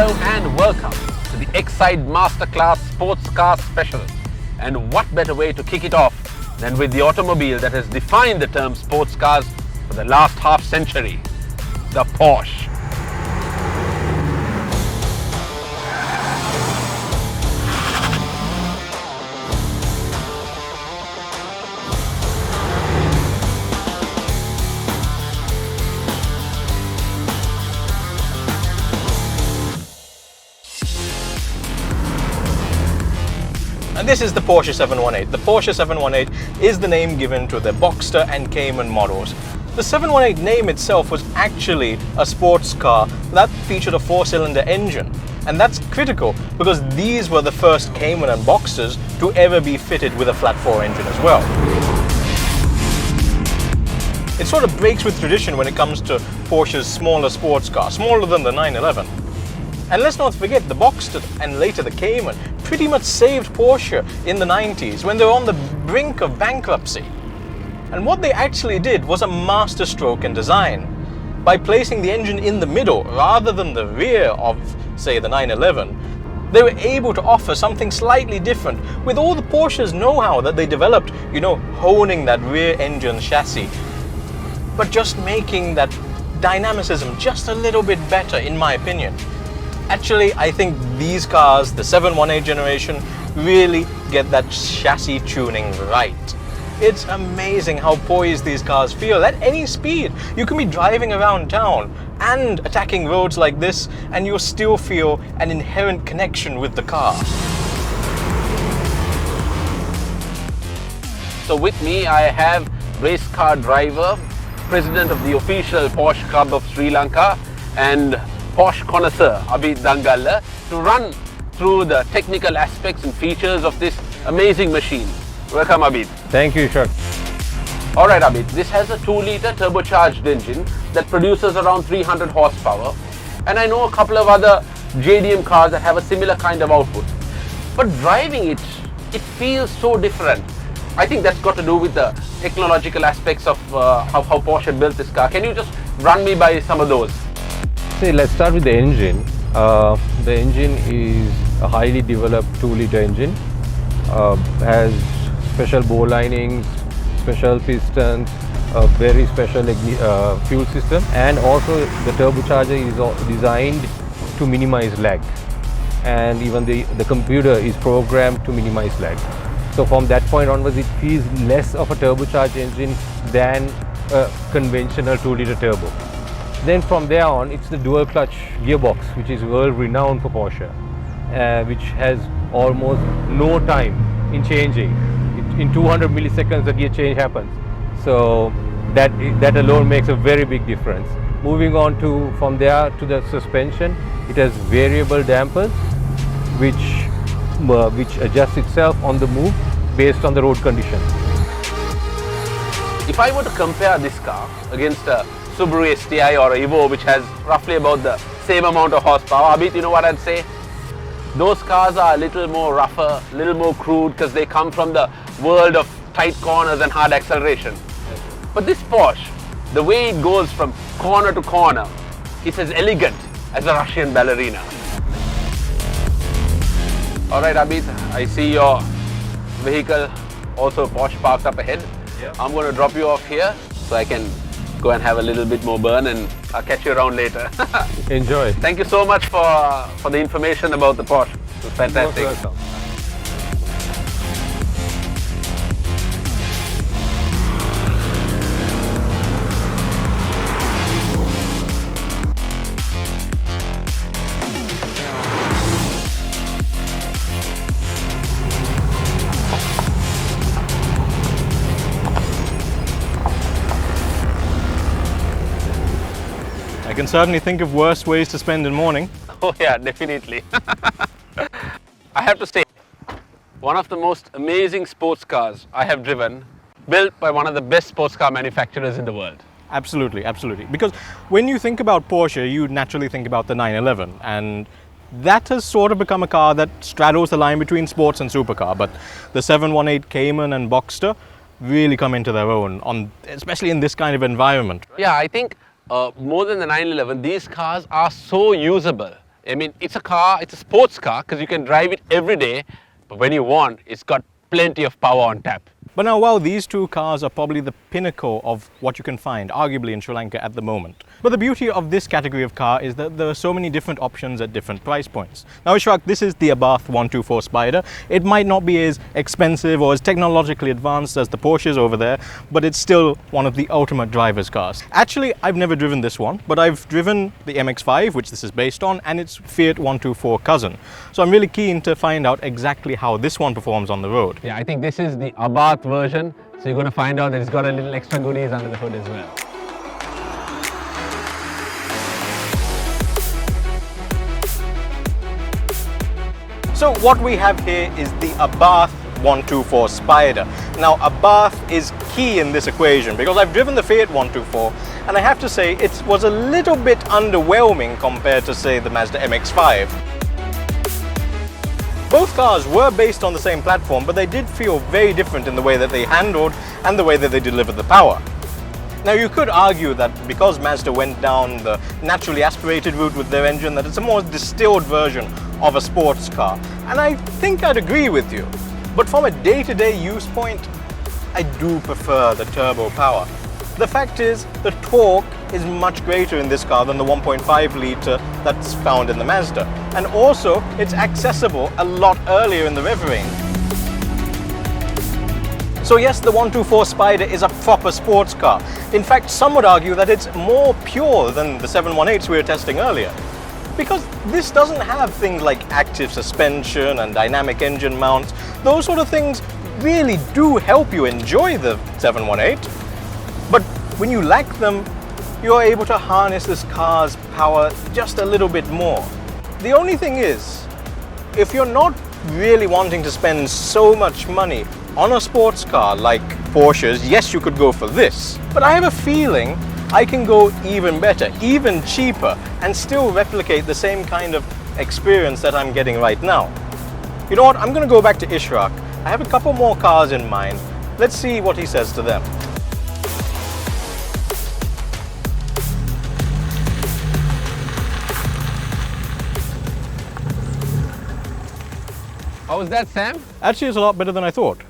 Hello and welcome to the Exide Masterclass Sports Car Special. And what better way to kick it off than with the automobile that has defined the term sports cars for the last half century, the Porsche. And this is the Porsche 718. The Porsche 718 is the name given to the Boxster and Cayman models. The 718 name itself was actually a sports car that featured a 4-cylinder engine. And that's critical because these were the first Cayman and Boxsters to ever be fitted with a flat 4 engine as well. It sort of breaks with tradition when it comes to Porsche's smaller sports car, smaller than the 911. And let's not forget the Boxster and later the Cayman pretty much saved Porsche in the 90s when they were on the brink of bankruptcy. And what they actually did was a masterstroke in design. By placing the engine in the middle rather than the rear of, say, the 911, they were able to offer something slightly different with all the Porsche's know-how that they developed, honing that rear engine chassis, but just making that dynamicism just a little bit better, in my opinion. Actually, I think these cars, the 718 generation, really get that chassis tuning right. It's amazing how poised these cars feel at any speed. You can be driving around town and attacking roads like this, and you'll still feel an inherent connection with the car. So with me I have race car driver, president of the official Porsche Club of Sri Lanka, and Porsche connoisseur Abid Dangalla to run through the technical aspects and features of this amazing machine. Welcome, Abid. Thank you, Ishak. Alright, Abid, this has a 2-litre turbocharged engine that produces around 300 horsepower, and I know a couple of other JDM cars that have a similar kind of output. But driving it feels so different. I think that's got to do with the technological aspects of how Porsche built this car. Can you just run me by some of those? Let's start with the engine. The engine is a highly developed 2-litre engine. Has special bow linings, special pistons, a very special fuel system, and also the turbocharger is designed to minimize lag, and even the computer is programmed to minimize lag. So from that point onwards, it feels less of a turbocharged engine than a conventional 2-litre turbo. Then from there on, it's the dual clutch gearbox, which is world renowned for Porsche, which has almost no time in changing. In 200 milliseconds, the gear change happens. So that alone makes a very big difference. Moving on from there to the suspension, it has variable dampers, which adjusts itself on the move based on the road conditions. If I were to compare this car against a Subaru STI or a Evo, which has roughly about the same amount of horsepower, Abid, you know what I'd say? Those cars are a little more rougher, a little more crude because they come from the world of tight corners and hard acceleration. But this Porsche, the way it goes from corner to corner, it's as elegant as a Russian ballerina. Alright, Abid, I see your vehicle, also Porsche, parked up ahead. Yeah. I'm going to drop you off here so I can go and have a little bit more burn, and I'll catch you around later. Enjoy. Thank you so much for the information about the Porsche. It was fantastic. Most welcome. I can certainly think of worse ways to spend a morning. Oh yeah, definitely. I have to say, one of the most amazing sports cars I have driven, built by one of the best sports car manufacturers in the world. Absolutely, absolutely. Because when you think about Porsche, you naturally think about the 911, and that has sort of become a car that straddles the line between sports and supercar. But the 718 Cayman and Boxster really come into their own, especially in this kind of environment. Yeah, I think more than the 911, these cars are so usable I mean, it's a car, it's a sports car because you can drive it every day, but when you want, it's got plenty of power on tap. But now, while these two cars are probably the pinnacle of what you can find, arguably in Sri Lanka at the moment. But the beauty of this category of car is that there are so many different options at different price points. Now, Ishraq, this is the Abarth 124 Spider. It might not be as expensive or as technologically advanced as the Porsches over there, but it's still one of the ultimate driver's cars. Actually, I've never driven this one, but I've driven the MX-5, which this is based on, and its Fiat 124 cousin. So I'm really keen to find out exactly how this one performs on the road. Yeah, I think this is the Abarth version, so you're going to find out that it's got a little extra goodies under the hood as well. So what we have here is the Abarth 124 Spider. Now, Abarth is key in this equation because I've driven the Fiat 124 and I have to say it was a little bit underwhelming compared to, say, the Mazda MX-5. Both cars were based on the same platform, but they did feel very different in the way that they handled and the way that they delivered the power. Now, you could argue that because Mazda went down the naturally aspirated route with their engine, that it's a more distilled version of a sports car. And I think I'd agree with you. But from a day-to-day use point, I do prefer the turbo power. The fact is, the torque is much greater in this car than the 1.5 litre that's found in the Mazda. And also, it's accessible a lot earlier in the rev range. So yes, the 124 Spider is a proper sports car. In fact, some would argue that it's more pure than the 718s we were testing earlier. Because this doesn't have things like active suspension and dynamic engine mounts. Those sort of things really do help you enjoy the 718. But when you lack them, you're able to harness this car's power just a little bit more. The only thing is, if you're not really wanting to spend so much money on a sports car like Porsches, yes, you could go for this. But I have a feeling I can go even better, even cheaper, and still replicate the same kind of experience that I'm getting right now. You know what? I'm going to go back to Ishraq. I have a couple more cars in mind. Let's see what he says to them. How was that, Sam? Actually, it's a lot better than I thought.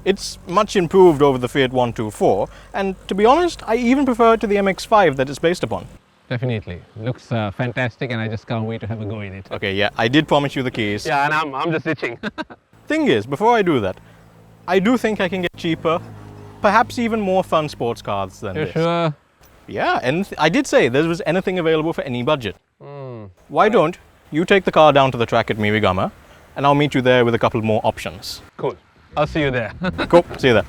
It's much improved over the Fiat 124, and to be honest, I even prefer it to the MX-5 that it's based upon. Definitely. Looks fantastic and I just can't wait to have a go in it. Okay, yeah, I did promise you the keys. Yeah, and I'm just itching. Thing is, before I do that, I do think I can get cheaper, perhaps even more fun sports cars than You this. sure? Yeah, and I did say there was anything available for any budget. Why don't you take the car down to the track at Mirigama, and I'll meet you there with a couple more options. Cool. I'll see you there. Cool, see you there.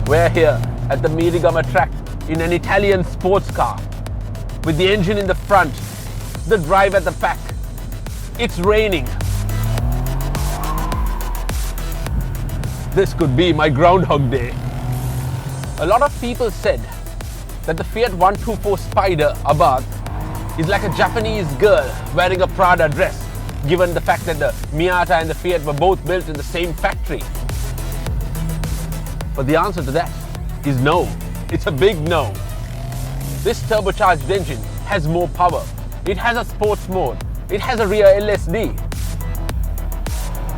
We're here at the Mirigama track in an Italian sports car with the engine in the front, the drive at the back. It's raining. This could be my Groundhog Day. A lot of people said that the Fiat 124 Spider Abarth is like a Japanese girl wearing a Prada dress, given the fact that the Miata and the Fiat were both built in the same factory. But the answer to that is no. It's a big no. This turbocharged engine has more power. It has a sports mode. It has a rear LSD.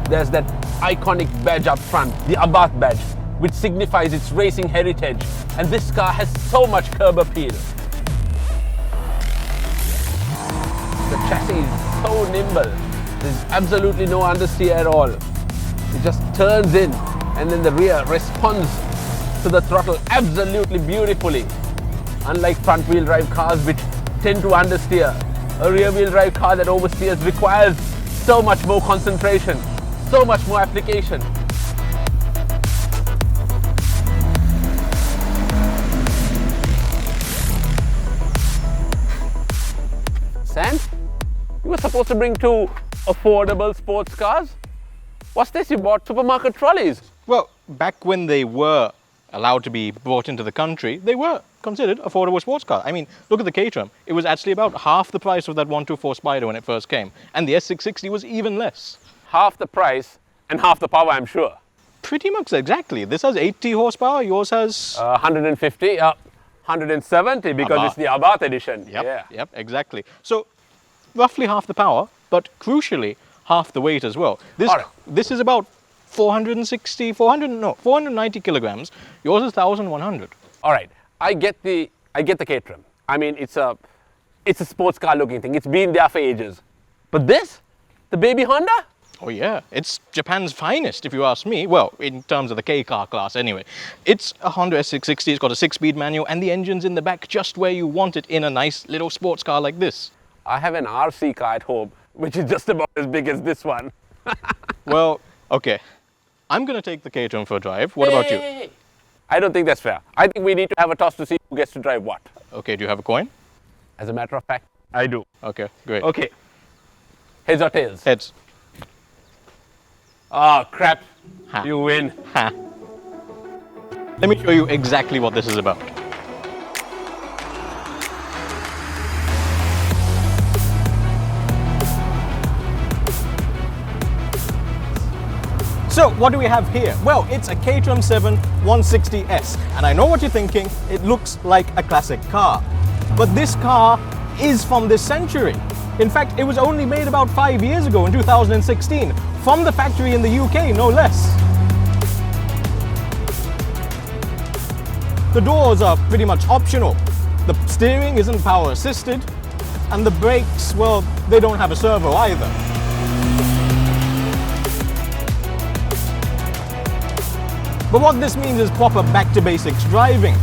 There's that iconic badge up front, the Abarth badge, which signifies its racing heritage. And this car has so much curb appeal. The chassis is so nimble. There's absolutely no understeer at all. It just turns in and then the rear responds to the throttle absolutely beautifully. Unlike front wheel drive cars which tend to understeer, a rear wheel drive car that oversteers requires so much more concentration, so much more application. Sam, you were supposed to bring two affordable sports cars. What's this? You bought supermarket trolleys. Well, back when they were allowed to be brought into the country, they were considered affordable sports cars. I mean, look at the Caterham. It was actually about half the price of that 124 Spider when it first came. And the S660 was even less. Half the price and half the power, I'm sure. pretty much exactly. This has 80 horsepower, yours has... 150, 170 because it's the Abarth edition. Yep, exactly. So roughly half the power, but crucially half the weight as well. This is about 490 kilograms. Yours is 1,100. All right, I get the K-trim. I mean, it's a sports car looking thing. It's been there for ages. But this, the baby Honda? Oh yeah, it's Japan's finest if you ask me. Well, in terms of the K-car class anyway. It's a Honda S660, it's got a 6-speed manual and the engine's in the back just where you want it in a nice little sports car like this. I have an RC car at home, which is just about as big as this one. Well, okay. I'm going to take the K-trim for a drive. What about you? Hey. I don't think that's fair. I think we need to have a toss to see who gets to drive what. Okay, do you have a coin? As a matter of fact, I do. Okay, great. Okay. Heads or tails? Heads. Ah, crap. Ha. You win. Ha. Let me show you exactly what this is about. So what do we have here? Well, it's a K-trim 7 160S, and I know what you're thinking, it looks like a classic car. But this car is from this century. In fact, it was only made about 5 years ago in 2016, from the factory in the UK, no less. The doors are pretty much optional. The steering isn't power assisted, and the brakes, well, they don't have a servo either. But what this means is proper back to basics driving.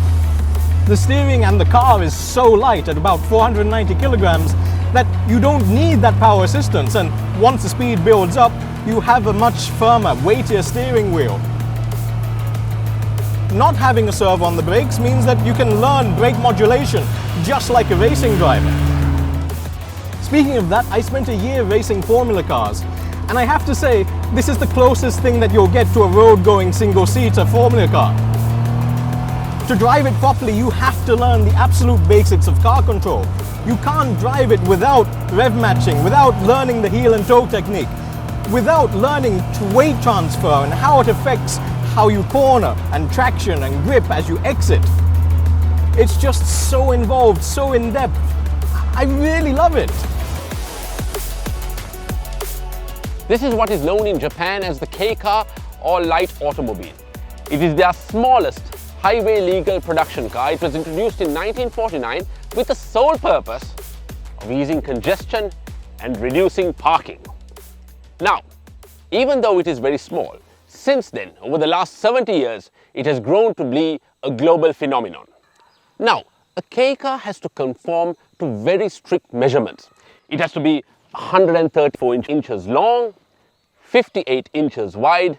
The steering and the car is so light at about 490 kilograms that you don't need that power assistance, and once the speed builds up, you have a much firmer, weightier steering wheel. Not having a servo on the brakes means that you can learn brake modulation just like a racing driver. Speaking of that, I spent a year racing formula cars, and I have to say, this is the closest thing that you'll get to a road-going single-seater formula car. To drive it properly, you have to learn the absolute basics of car control. You can't drive it without rev matching, without learning the heel and toe technique, without learning weight transfer and how it affects how you corner and traction and grip as you exit. It's just so involved, so in-depth. I really love it. This is what is known in Japan as the K-car or light automobile. It is their smallest highway legal production car. It was introduced in 1949 with the sole purpose of easing congestion and reducing parking. Now, even though it is very small, since then, over the last 70 years, it has grown to be a global phenomenon. Now, a K-car has to conform to very strict measurements. It has to be 134 inches long, 58 inches wide,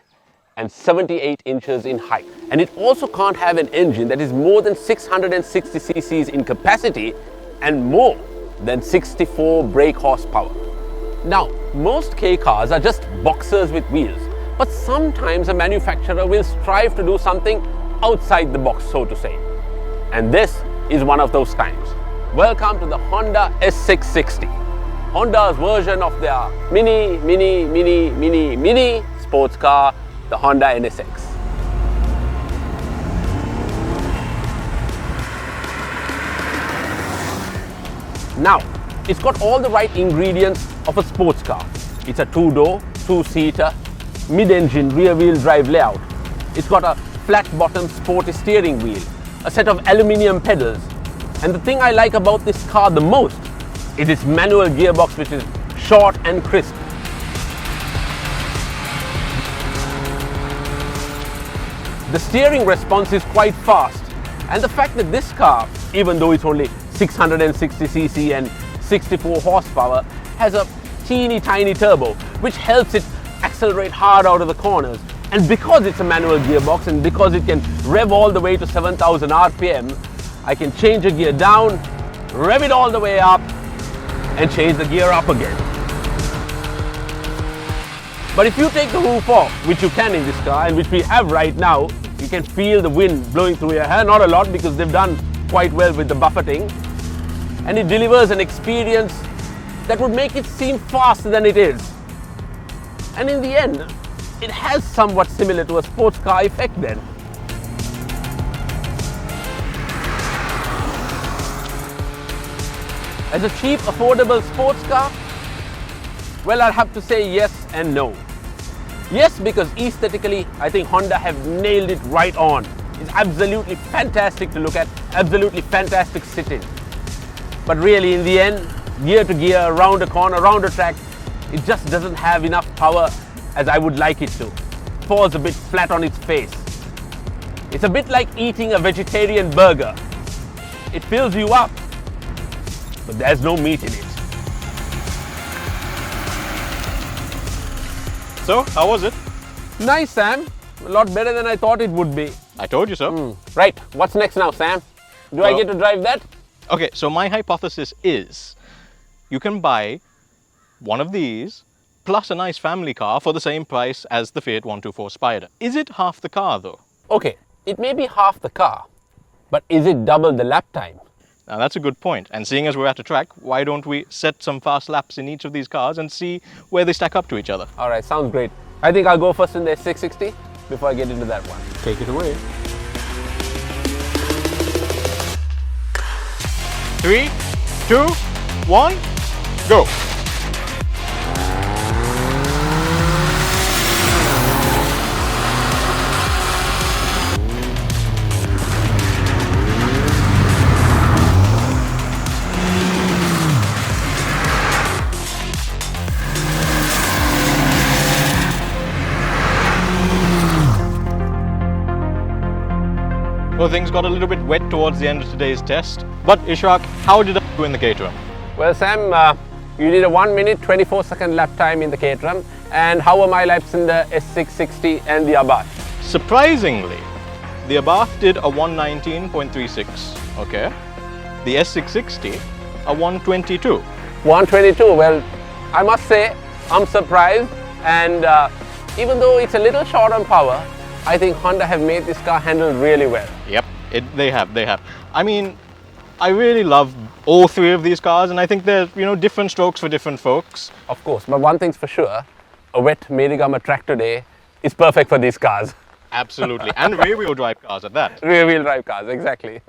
and 78 inches in height. And it also can't have an engine that is more than 660 cc's in capacity and more than 64 brake horsepower. Now, most K cars are just boxers with wheels, but sometimes a manufacturer will strive to do something outside the box, so to say. And this is one of those times. Welcome to the Honda S660. Honda's version of their mini sports car, the Honda NSX. Now, it's got all the right ingredients of a sports car. It's a two-door, two-seater, mid-engine rear-wheel drive layout. It's got a flat-bottom sporty steering wheel, a set of aluminium pedals, and the thing I like about this car the most is its manual gearbox, which is short and crisp. The steering response is quite fast, and the fact that this car, even though it's only 660 cc and 64 horsepower, has a teeny tiny turbo which helps it accelerate hard out of the corners. And because it's a manual gearbox and because it can rev all the way to 7,000 RPM, I can change a gear down, rev it all the way up, and change the gear up again. But if you take the roof off, which you can in this car and which we have right now, you can feel the wind blowing through your hair. Not a lot, because they've done quite well with the buffeting. And it delivers an experience that would make it seem faster than it is. And in the end, it has somewhat similar to a sports car effect then. As a cheap, affordable sports car, well, I'll have to say yes and no. Yes, because aesthetically, I think Honda have nailed it right on. It's absolutely fantastic to look at, absolutely fantastic sit-in. But really, in the end, gear to gear, around a corner, around a track, it just doesn't have enough power as I would like it to. It falls a bit flat on its face. It's a bit like eating a vegetarian burger. It fills you up, but there's no meat in it. So, how was it? Nice, Sam. A lot better than I thought it would be. I told you so. Right, what's next now, Sam? Do I Well- get to drive that? Okay, so my hypothesis is you can buy one of these plus a nice family car for the same price as the Fiat 124 Spider. Is it half the car though? Okay, it may be half the car, but is it double the lap time? Now that's a good point. And seeing as we're at a track, why don't we set some fast laps in each of these cars and see where they stack up to each other? All right, sounds great. I think I'll go first in the 660 before I get into that one. Take it away. 3, 2, 1, go. Well, things got a little bit wet towards the end of today's test. But Ishaq, how did I do in the Caterham? Well, Sam, you did a 1 minute 24-second lap time in the Caterham, and how were my laps in the S660 and the Abarth? Surprisingly, the Abarth did a 119.36, okay? The S660, a 122. 122. Well, I must say I'm surprised, and even though it's a little short on power, I think Honda have made this car handle really well. Yep, they have. I mean, I really love all three of these cars, and I think they're, different strokes for different folks. Of course, but one thing's for sure, a wet Medigama tractor day is perfect for these cars. Absolutely, and rear-wheel drive cars at that. Rear-wheel drive cars, exactly.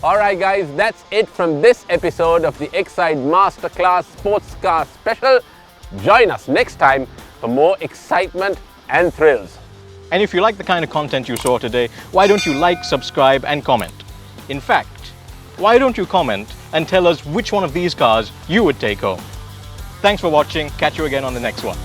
Alright guys, that's it from this episode of the Exide Masterclass Sports Car Special. Join us next time for more excitement and thrills. And if you like the kind of content you saw today, why don't you like, subscribe, and comment? In fact, why don't you comment and tell us which one of these cars you would take home? Thanks for watching. Catch you again on the next one.